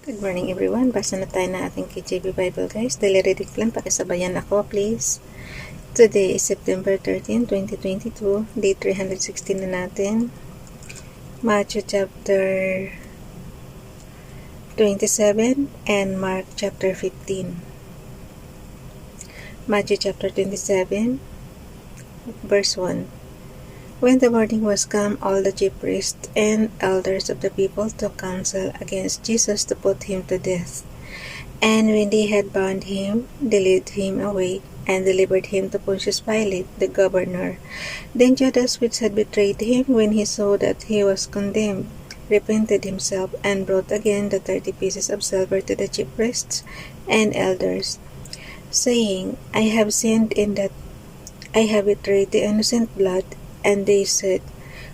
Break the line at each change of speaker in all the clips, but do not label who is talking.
Good morning everyone. Basa na tayo na ating KJV Bible guys. Daily reading plan, pakisabayan ako please. Today is September 13, 2022. Day 316 na natin. Matthew chapter 27 and Mark chapter 15. Matthew chapter 27 verse 1. When the morning was come, all the chief priests and elders of the people took counsel against Jesus to put him to death. And when they had bound him, they led him away, and delivered him to Pontius Pilate, the governor. Then Judas, which had betrayed him, when he saw that he was condemned, repented himself, and brought again the 30 pieces of silver to the chief priests and elders, saying, I have sinned in that I have betrayed the innocent blood. And they said,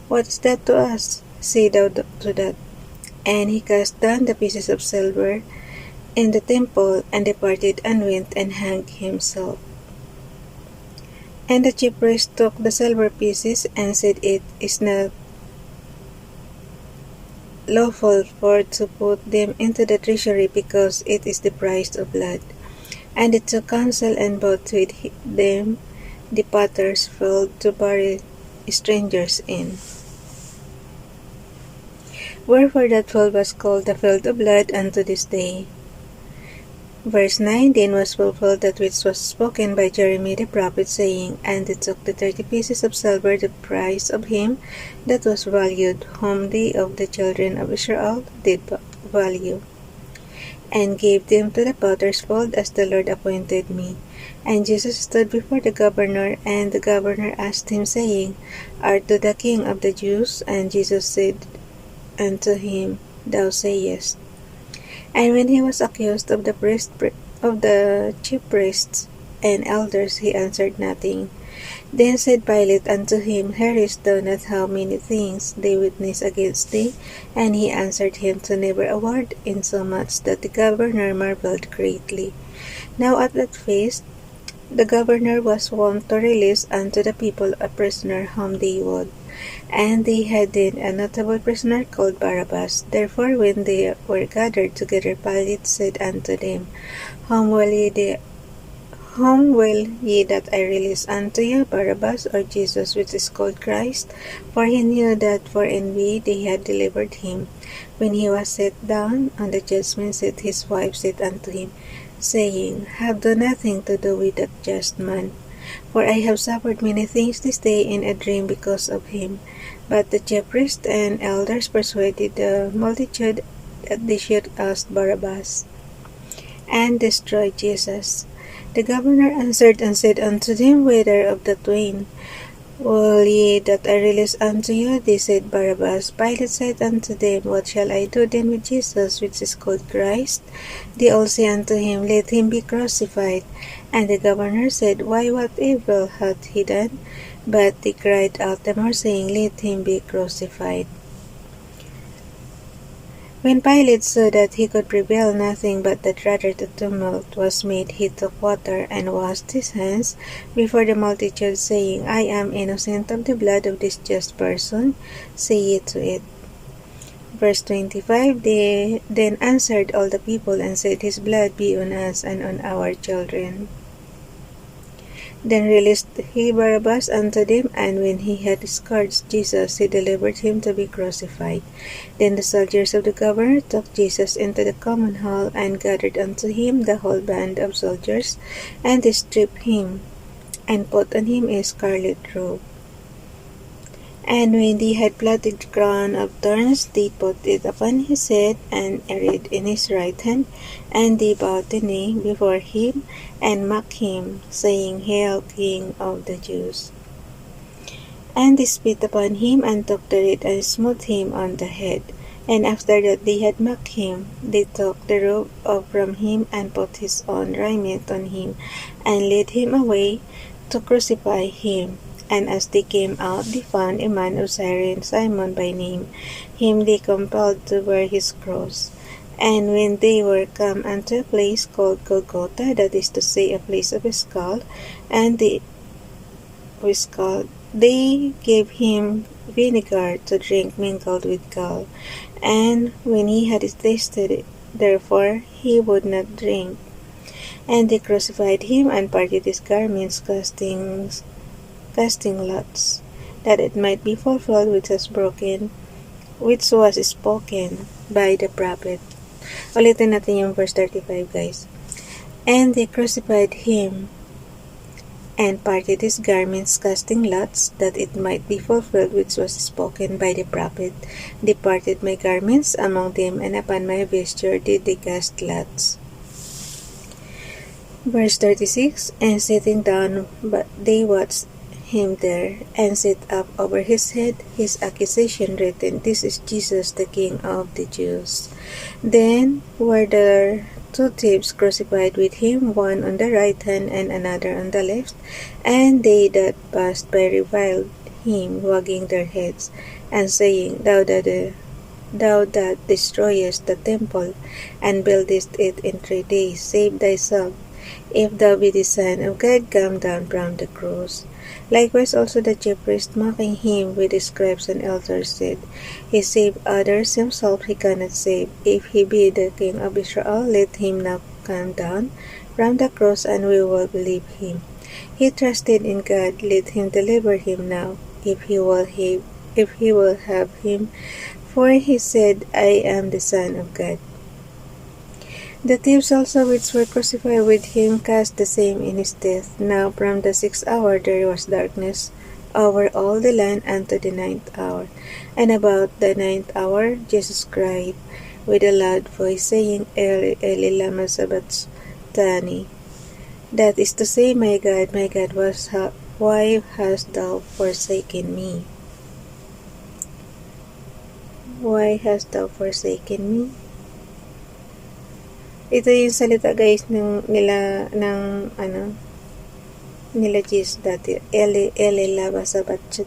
What is that to us? Say thou to that. And he cast down the pieces of silver in the temple, and departed, and went and hanged himself. And the chief priest took the silver pieces, and said, It is not lawful for to put them into the treasury, because it is the price of blood. And they took counsel, and bought with them the potters filled to bury strangers in. Wherefore that field was called the field of blood unto this day. Verse 9. Then was fulfilled that which was spoken by Jeremy the prophet, saying, And they took the 30 pieces of silver, the price of him that was valued, whom they of the children of Israel did value, and gave them to the potter's fold, as the Lord appointed me. And Jesus stood before the governor, and the governor asked him, saying, Art thou the king of the Jews? And Jesus said unto him, Thou sayest. And when he was accused of the chief priests and elders, he answered nothing. Then said Pilate unto him, Hearest thou not how many things they witness against thee? And he answered him to never a word, insomuch that the governor marveled greatly. Now at that feast the governor was wont to release unto the people a prisoner whom they would. And they had then a notable prisoner called Barabbas. Therefore when they were gathered together, Pilate said unto them, Whom will ye that I release unto you, Barabbas, or Jesus, which is called Christ? For he knew that for envy they had delivered him. When he was set down on the judgment seat, his wife said unto him, saying, Have thou nothing to do with that just man, for I have suffered many things this day in a dream because of him. But the chief priests and elders persuaded the multitude that they should ask Barabbas, and destroy Jesus. The governor answered and said unto them, Whether of the twain will ye that I release unto you? They said, Barabbas. Pilate said unto them, What shall I do then with Jesus, which is called Christ? They all say unto him, Let him be crucified. And the governor said, Why, what evil hath he done? But they cried out the more, saying, Let him be crucified. When Pilate saw that he could prevail nothing, but that rather the tumult was made, he took water, and washed his hands before the multitude, saying, I am innocent of the blood of this just person, say ye to it. Verse 25. They then answered all the people, and said, His blood be on us and on our children. Then released he Barabbas unto them, and when he had scourged Jesus, he delivered him to be crucified. Then the soldiers of the governor took Jesus into the common hall, and gathered unto him the whole band of soldiers, and they stripped him, and put on him a scarlet robe. And when they had platted the crown of thorns, they put it upon his head, and a reed in his right hand. And they bowed the knee before him, and mocked him, saying, Hail, King of the Jews! And they spit upon him, and took the reed, and smote him on the head. And after that they had mocked him, they took the robe off from him, and put his own raiment on him, and led him away to crucify him. And as they came out, they found a man of Cyrene, Simon by name. Him they compelled to bear his cross. And when they were come unto a place called Golgotha, that is to say, a place of a skull, and they gave him vinegar to drink mingled with gall. And when he had tasted therefore he would not drink. And they crucified him and parted his garments, casting lots, that it might be fulfilled which was spoken by the prophet. Ulitin natin yung verse 35, guys. And they crucified him and parted his garments, casting lots, that it might be fulfilled which was spoken by the prophet. They parted my garments among them, and upon my vesture did they cast lots. Verse 36, and sitting down, but they watched him there, and set up over his head his accusation written, This is Jesus, the King of the Jews. Then were there two thieves crucified with him, one on the right hand and another on the left. And they that passed by reviled him, wagging their heads, and saying, Thou that destroyest the temple, and buildest it in 3 days, save thyself. If thou be the Son of God, come down from the cross. Likewise also the chief priest, mocking him with the scribes and elders, said, He saved others, himself he cannot save. If he be the King of Israel, let him now come down from the cross, and we will believe him. He trusted in God, let him deliver him now, if he will have him. For he said, I am the Son of God. The thieves also which were crucified with him cast the same in his death. Now from the 6th hour there was darkness over all the land unto the 9th hour. And about the 9th hour Jesus cried with a loud voice, saying, Eli, Eli, lama sabachthani. That is to say, my God, why hast thou forsaken me? Why hast thou forsaken me? Ito yung salita, guys, nila Jesus dati. Eli, Eli, lama sabachthani.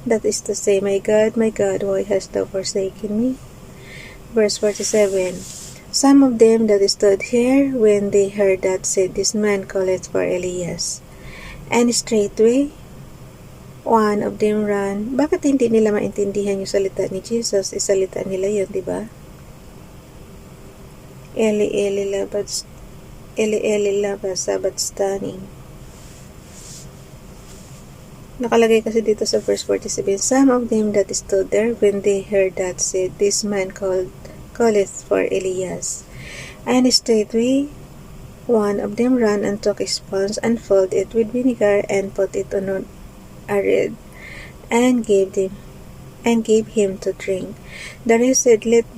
That is to say, my God, why hast thou forsaken me? Verse 47. Some of them that stood here, when they heard that, said, This man calleth for Elias. And straightway one of them ran. Bakit hindi nila maintindihan yung salita ni Jesus? Salita nila yun, di ba? Eli, Eli, lama sabachthani. Nakalagay kasi dito sa verse 47, Some of them that stood there, when they heard that, said, This man calleth for Elias. And straightway one of them ran and took a sponge, and filled it with vinegar, and put it on a reed, and gave him to drink. The rest said, Let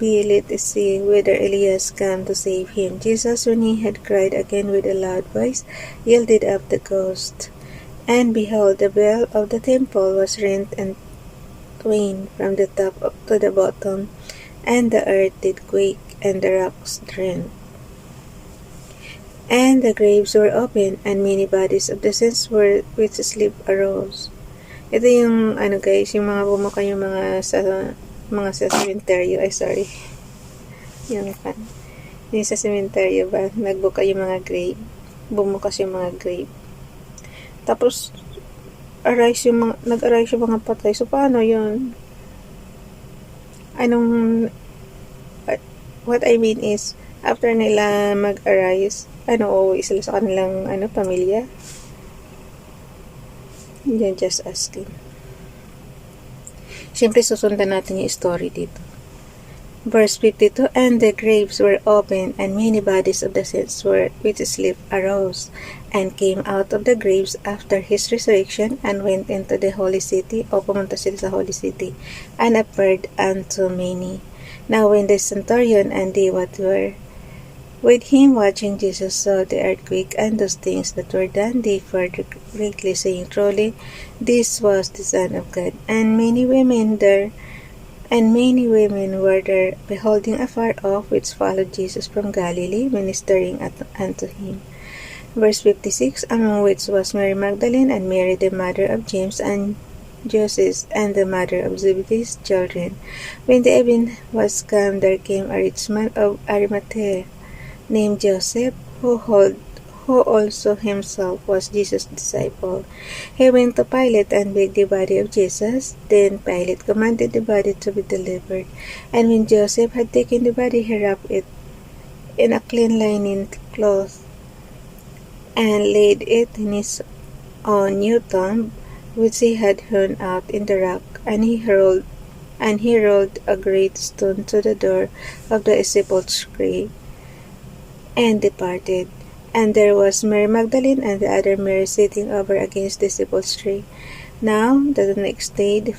us see whether Elias come to save him. Jesus, when he had cried again with a loud voice, yielded up the ghost. And behold, the veil of the temple was rent in twain from the top up to the bottom, and the earth did quake, and the rocks rent. And the graves were opened, and many bodies of the saints which sleep arose. Ito yung guys, yung mga bumuka yung mga sa cementerio, yung sa cementerio ba, nagbuka yung mga grave, bumukas yung mga grave, tapos nag-arise yung mga patay. So paano yun? What I mean is, after nila mag-arise, uuwi sila sa kanilang pamilya. Yan, just asking. Siyempre, susundan natin yung story dito. Verse 52, And the graves were opened, and many bodies of the saints which sleep arose, and came out of the graves after his resurrection, and went into the holy city, o pumunta sila sa holy city, and appeared unto many. Now when the centurion and they what were with him watching Jesus saw the earthquake and those things that were done, they feared greatly, saying, Truly, this was the Son of God. And many women were there, beholding afar off, which followed Jesus from Galilee, ministering unto him. Verse 56, Among which was Mary Magdalene, and Mary the mother of James, and Joses, and the mother of Zebedee's children. When the evening was come, there came a rich man of Arimathea, named Joseph, who who also himself was Jesus' disciple. He went to Pilate and begged the body of Jesus. Then Pilate commanded the body to be delivered. And when Joseph had taken the body, he wrapped it in a clean linen cloth and laid it in his own new tomb, which he had hewn out in the rock, and he rolled a great stone to the door of the sepulchre, and departed. And there was Mary Magdalene and the other Mary sitting over against the sepulchre. Now, the next day that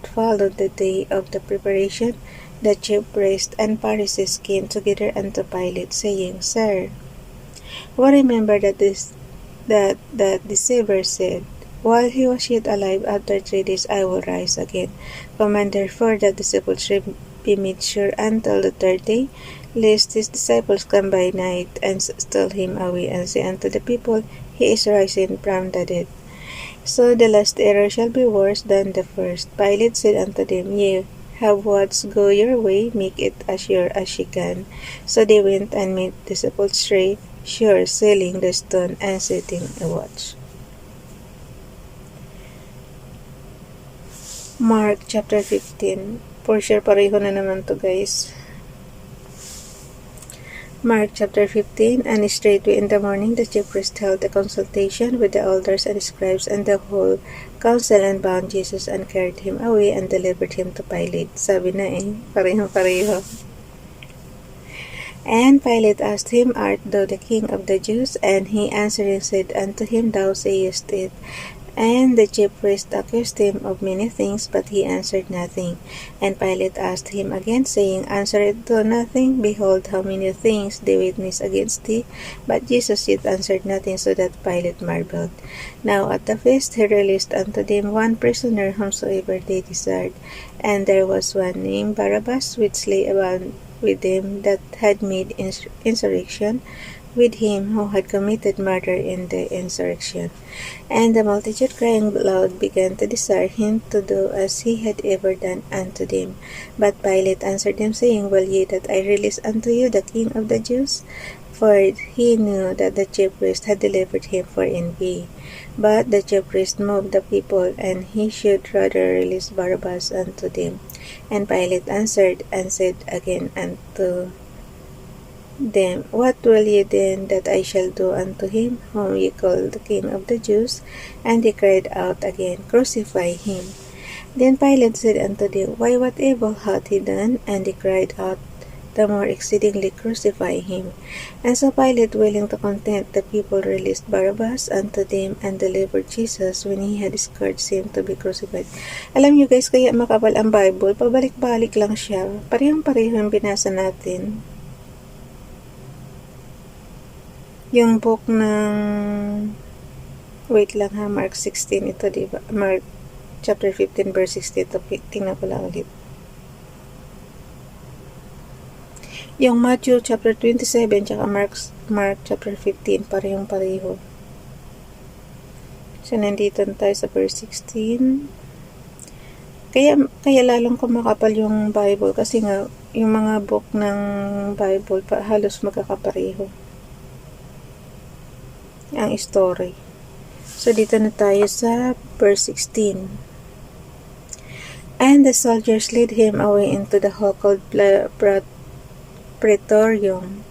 followed the day of the preparation, the chief priests and Pharisees came together unto Pilate, saying, Sir, we remember that the deceiver said, While he was yet alive, after 3 days I will rise again. Command therefore that the sepulchre be made sure until the third day, lest his disciples come by night and steal him away, and say unto the people, He is risen from the dead. So the last error shall be worse than the first. Pilate said unto them, Ye have what's go your way, make it as sure as ye can. So they went and made the sepulchre sure, sealing the stone and setting a watch. Mark chapter 15. For sure pareho na naman to, guys. Mark chapter 15. And straightway in the morning the chief priests held a consultation with the elders and scribes and the whole council, and bound Jesus and carried him away and delivered him to Pilate. Sabi na pareho. And Pilate asked him, Art thou the king of the Jews? And he answering said unto him, Thou sayest it. And the chief priests accused him of many things, but he answered nothing. And Pilate asked him again, saying, Answerest thou nothing? Behold, how many things they witness against thee. But Jesus yet answered nothing, so that Pilate marveled. Now at the feast he released unto them one prisoner, whomsoever they desired. And there was one named Barabbas, which lay about with them that had made insurrection with him who had committed murder in the insurrection. And the multitude crying aloud began to desire him to do as he had ever done unto them. But Pilate answered them, saying, Will ye that I release unto you the King of the Jews? For he knew that the chief priest had delivered him for envy. But the chief priest moved the people, and he should rather release Barabbas unto them. And Pilate answered and said again unto them, What will ye then that I shall do unto him whom ye call the King of the Jews? And they cried out again, Crucify him. Then Pilate said unto them, Why, what evil hath he done? And they cried out the more exceedingly, Crucify him. And so Pilate, willing to content the people, released Barabbas unto them, and delivered Jesus when he had scourged him to be crucified. Alam nyo guys, kaya makapal ang Bible, pabalik-balik lang siya. Parehong-pareho yung binasa natin. Yung book ng wait lang ha, Mark 16 ito, diba? Mark chapter 15 verse 16 ito. Tingnan ko lang ulit. Yung Matthew chapter 27 tsaka Mark chapter 15 parehong-pareho. So nandito tayo sa verse 16. Kaya lalong kumakapal yung Bible kasi nga yung mga book ng Bible halos magkakapareho ang story. So dito na tayo sa verse 16. And the soldiers led him away into the hall called Praetorium, Praetorium.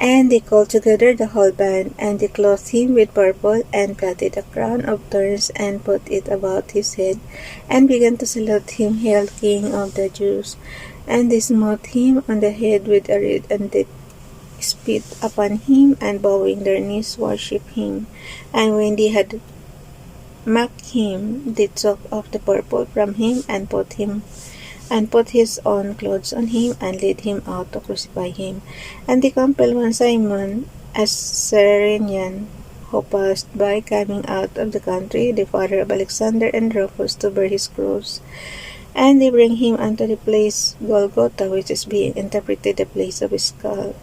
And they called together the whole band, and they clothed him with purple, and platted a crown of thorns, and put it about his head, and began to salute him, Hail, King of the Jews. And they smote him on the head with a reed, and they spit upon him, and bowing their knees worshipped him. And when they had mocked him, they took off the purple from him, and put his own clothes on him, and led him out to crucify him. And they compelled one Simon, a Cyrenian, who passed by coming out of the country, the father of Alexander and Rufus, to bear his cross. And they bring him unto the place Golgotha, which is being interpreted the place of a skull.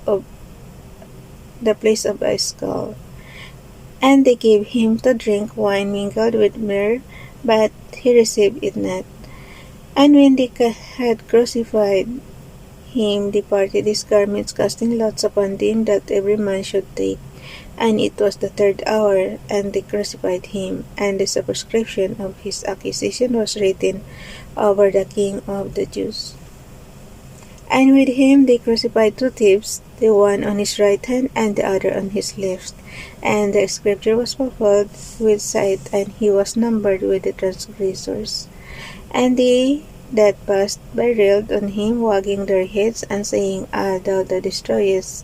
And they gave him to drink wine mingled with myrrh, but he received it not. And when they had crucified him, departed his garments, casting lots upon them that every man should take. And it was the third hour, and they crucified him, and the superscription of his accusation was written over the King of the Jews. And with him they crucified two thieves, the one on his right hand and the other on his left. And the scripture was fulfilled with sight, and he was numbered with the transgressors. And they that passed by railed on him, wagging their heads, and saying, Ah, thou that destroyest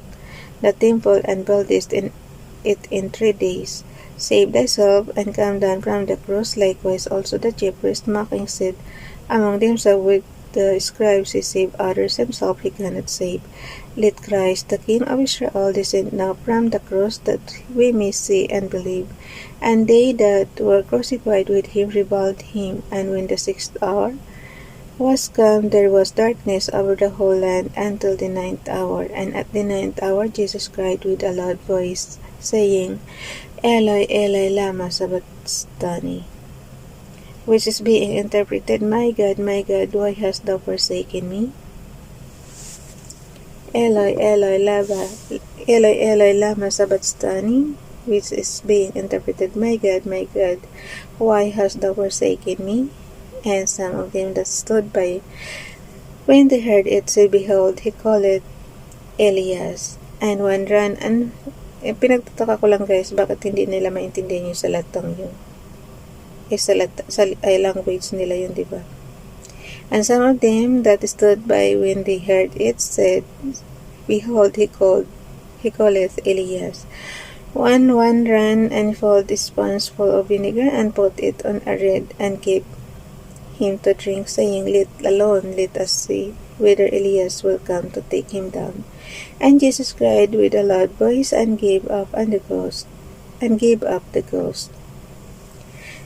the temple, and buildest it in 3 days, save thyself, and come down from the cross. Likewise also the chief priests mocking said among themselves with the scribes, He saved others, himself he cannot save. Let Christ, the King of Israel, descend now from the cross, that we may see and believe. And they that were crucified with him reviled him. And when the 6th hour was come, there was darkness over the whole land until the 9th hour. And at the 9th hour Jesus cried with a loud voice, saying, Eloi, Eloi, lama sabachthani, which is being interpreted, my God, why hast thou forsaken me? Eloi, Eloi, lama sabachthani, which is being interpreted, my God, why hast thou forsaken me? And some of them that stood by, when they heard it, said, Behold, he calleth Elias. And one ran, and pinagtataka ko lang guys, bakit hindi nila maintindihan yung salatang yun? Ay language nila yun, diba? And some of them that stood by, when they heard it, said, Behold, he calleth Elias. One ran and filled a sponge full of vinegar, and put it on a reed, and gave him to drink, saying, Let alone, let us see whether Elias will come to take him down. And Jesus cried with a loud voice, and gave up the ghost.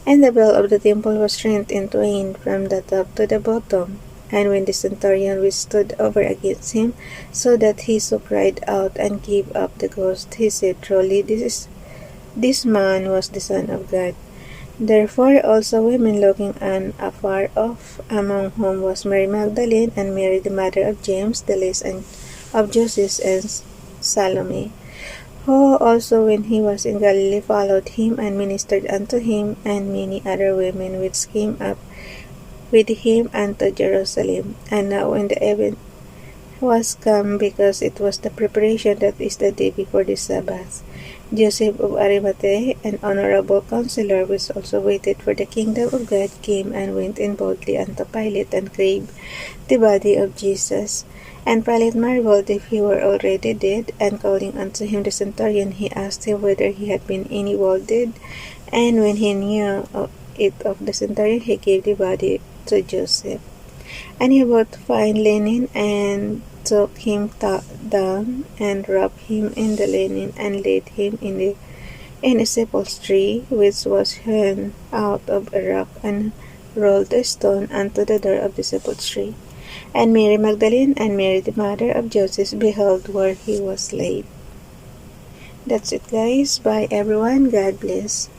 And the bell of the temple was rent in twain from the top to the bottom. And when the centurion which stood over against him saw that he so cried out and gave up the ghost, he said, Truly this man was the Son of God. Therefore also women looking on afar off, among whom was Mary Magdalene, and Mary the mother of James the less, and of Joseph, and Salome, who also when he was in Galilee followed him, and ministered unto him, and many other women which came up with him unto Jerusalem. And now when the event was come, because it was the preparation, that is the day before the Sabbath, Joseph of Arimathea, an honorable counselor, which also waited for the kingdom of God, came and went in boldly unto Pilate, and craved the body of Jesus. And Pilate marveled if he were already dead, and calling unto him the centurion, he asked him whether he had been any while dead. And when he knew it of the centurion, he gave the body to Joseph. And he bought fine linen, and took him down, and wrapped him in the linen, and laid him in a sepulchre, which was hewn out of a rock, and rolled a stone unto the door of the sepulchre. And Mary Magdalene and Mary the mother of Joseph beheld where he was laid. That's it guys. Bye everyone. God bless.